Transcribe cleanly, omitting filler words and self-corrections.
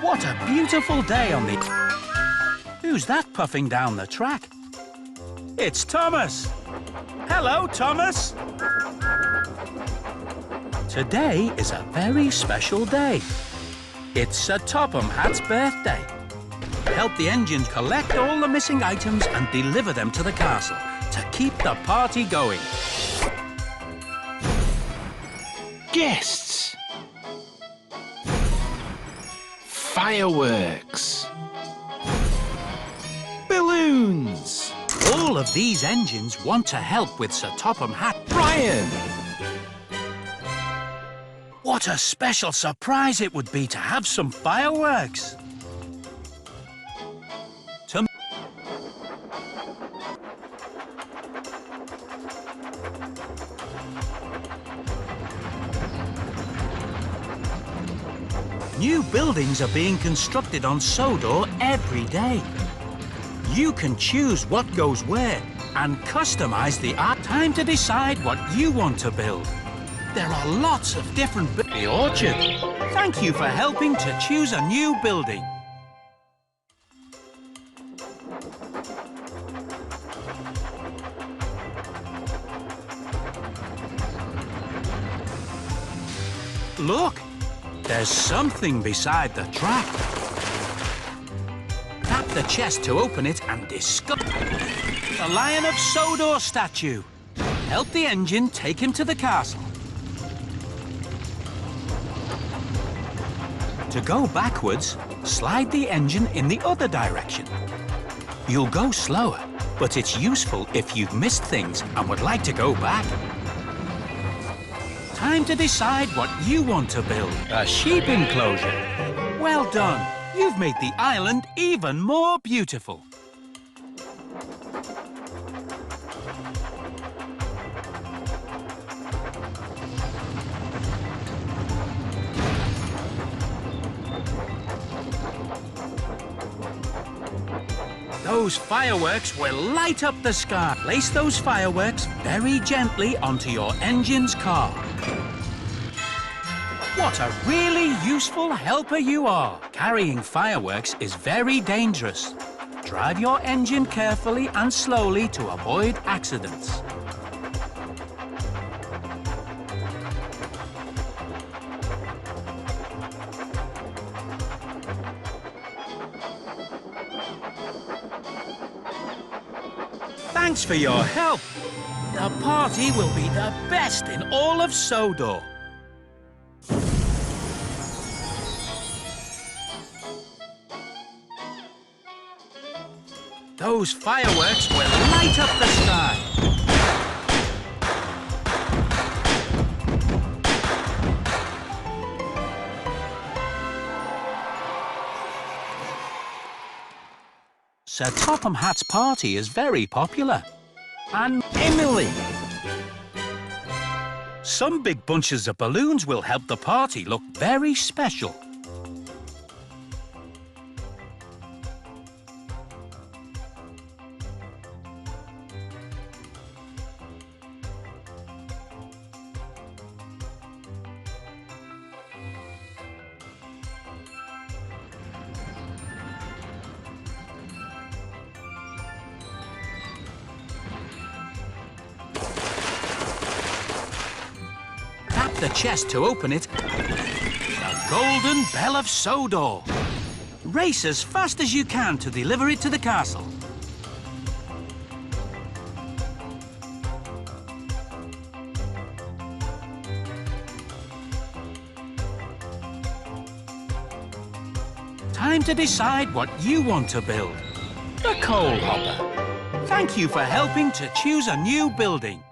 What a beautiful day on the... Who's that puffing down the track? It's Thomas. Hello, Thomas. Today is a very special day. It's Sir Topham Hatt's birthday. Help the engines collect all the missing items and deliver them to the castle to keep the party going. Guests. Fireworks. Balloons. All of these engines want to help with Sir Topham Hatt. Brian. What a special surprise it would be to have some fireworks. New buildings are being constructed on Sodor every day. You can choose what goes where and customize the art. Time to decide what you want to build. There are lots of different... The orchard. Thank you for helping to choose a new building. Look, there's something beside the track. Tap the chest to open it and discover the Lion of Sodor statue. Help the engine take him to the castle. To go backwards, slide the engine in the other direction. You'll go slower, but it's useful if you've missed things and would like to go back. Time to decide what you want to build. A sheep enclosure. Well done. You've made the island even more beautiful. Those fireworks will light up the sky. Place those fireworks very gently onto your engine's car. What a really useful helper you are. Carrying fireworks is very dangerous. Drive your engine carefully and slowly to avoid accidents. Thanks for your help. The party will be the best in all of Sodor. Those fireworks will light up the sky. Sir Topham Hatt's party is very popular. And Emily. Some big bunches of balloons will help the party look very special. The chest to open it. The Golden Bell of Sodor. Race as fast as you can to deliver it to the castle. Time to decide what you want to build. The coal hopper. Thank you for helping to choose a new building.